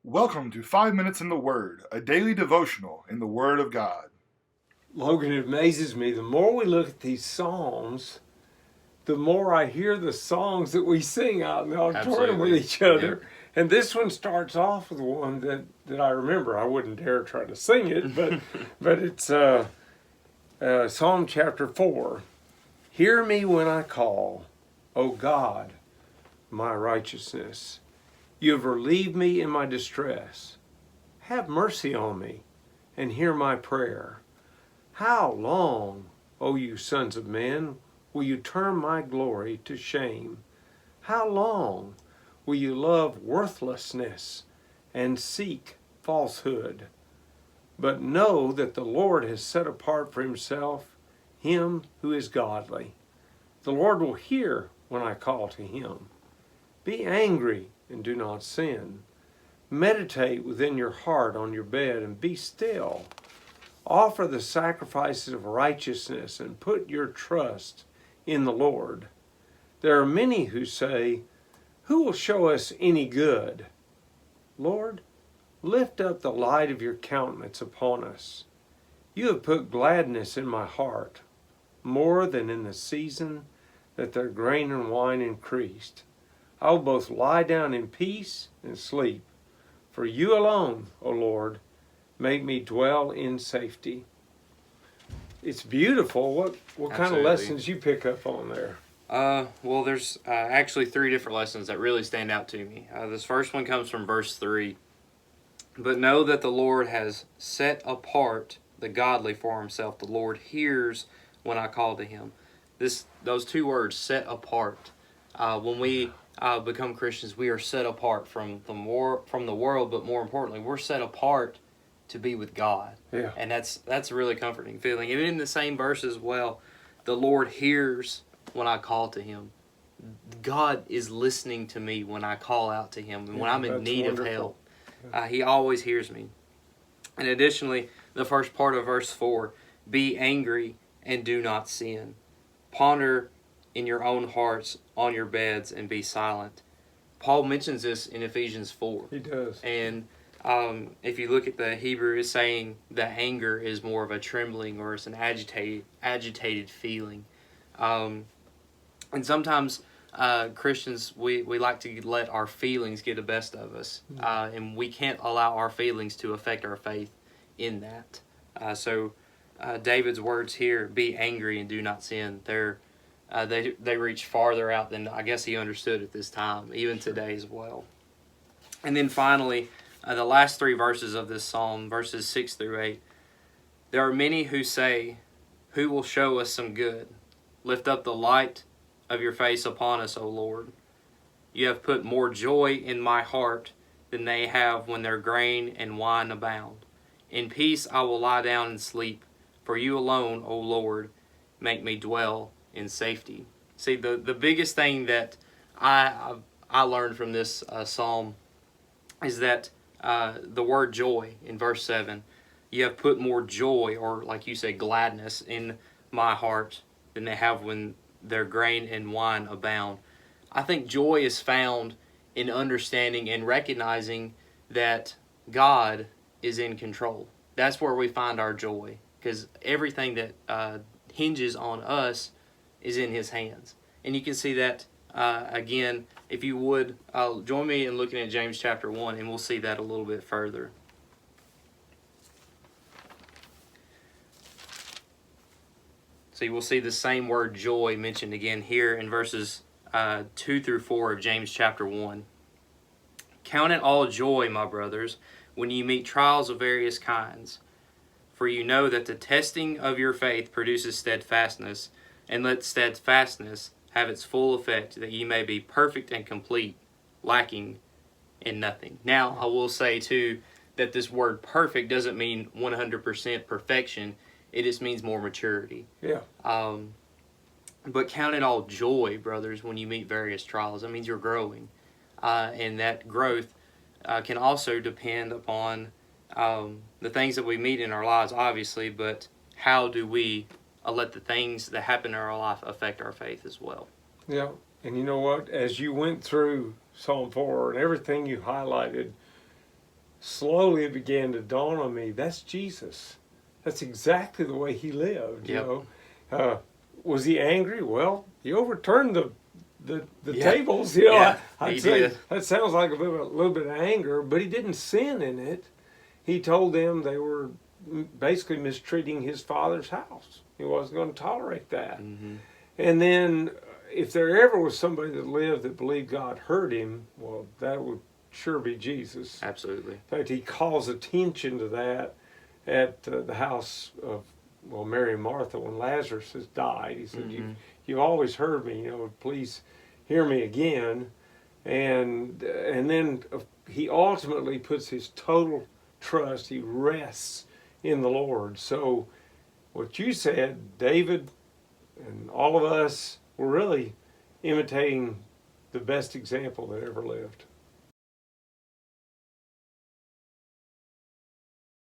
Welcome to 5 Minutes in the Word, a daily devotional in the Word of God. Logan, it amazes me. The more we look at these Psalms, the more I hear the songs that we sing out in the auditorium with each other. Yeah. And this one starts off with one that I remember. I wouldn't dare try to sing it, but it's Psalm chapter 4. Hear me when I call, O God, my righteousness. You have relieved me in my distress. Have mercy on me and hear my prayer. How long, O you sons of men, will you turn my glory to shame? How long will you love worthlessness and seek falsehood? But know that the Lord has set apart for himself him who is godly. The Lord will hear when I call to him. Be angry and do not sin. Meditate within your heart on your bed and be still. Offer the sacrifices of righteousness and put your trust in the Lord. There are many who say, who will show us any good? Lord, lift up the light of your countenance upon us. You have put gladness in my heart, more than in the season that their grain and wine increased. I will both lie down in peace and sleep. For you alone, O Lord, make me dwell in safety. It's beautiful. What kind of lessons you pick up on there? Well, there's actually three different lessons that really stand out to me. This first one comes from verse 3. But know that the Lord has set apart the godly for himself. The Lord hears when I call to him. Those two words, set apart. When we become Christians, we are set apart from the world, but more importantly, we're set apart to be with God. Yeah. And that's a really comforting feeling. Even in the same verse as well, the Lord hears when I call to him. God is listening to me when I call out to him, and when I'm in need of help. He always hears me. And additionally, the first part of verse 4, be angry and do not sin. Ponder in your own hearts on your beds and be silent. Paul mentions this in Ephesians 4. He does. And if you look at the Hebrew, it's saying the anger is more of a trembling or it's an agitated feeling. And sometimes Christians, we like to let our feelings get the best of us. And we can't allow our feelings to affect our faith in that. So David's words here, be angry and do not sin, they reach farther out than I guess he understood at this time, even today as well. And then finally, the last three verses of this psalm, verses 6 through 8. There are many who say, who will show us some good? Lift up the light of your face upon us, O Lord. You have put more joy in my heart than they have when their grain and wine abound. In peace I will lie down and sleep, for you alone, O Lord, make me dwell in safety. See, the biggest thing that I learned from this psalm is that the word joy in verse 7, you have put more joy, or like you say, gladness in my heart than they have when their grain and wine abound. I think joy is found in understanding and recognizing that God is in control. That's where we find our joy, because everything that hinges on us is in his hands. And you can see that again, if you would join me in looking at James chapter 1, and we'll see that a little bit further. So you will see the same word joy mentioned again here in verses 2 through 4 of James chapter 1. Count it all joy, my brothers, when you meet trials of various kinds. For you know that the testing of your faith produces steadfastness, and let steadfastness have its full effect, that ye may be perfect and complete, lacking in nothing. Now, I will say, too, that this word perfect doesn't mean 100% perfection. It just means more maturity. Yeah. But count it all joy, brothers, when you meet various trials. That means you're growing. And that growth can also depend upon the things that we meet in our lives, obviously, but how do we let the things that happen in our life affect our faith as well? Yeah. And you know what? As you went through Psalm 4 and everything you highlighted, slowly it began to dawn on me, that's Jesus. That's exactly the way he lived, you Yep. know. Was he angry? Well, he overturned the Yeah. tables, you know. Yeah, I'd he say did. that sounds like a little bit of anger, but he didn't sin in it. He told them they were basically mistreating his father's house. He wasn't going to tolerate that. Mm-hmm. And then, if there ever was somebody that lived that believed God heard him, well, that would sure be Jesus. Absolutely. In fact, he calls attention to that at the house of, well, Mary and Martha when Lazarus has died. He said, Mhm. You've always heard me, you know, please hear me again. And then he ultimately puts his total trust, he rests in the Lord. So what you said, David and all of us, were really imitating the best example that ever lived.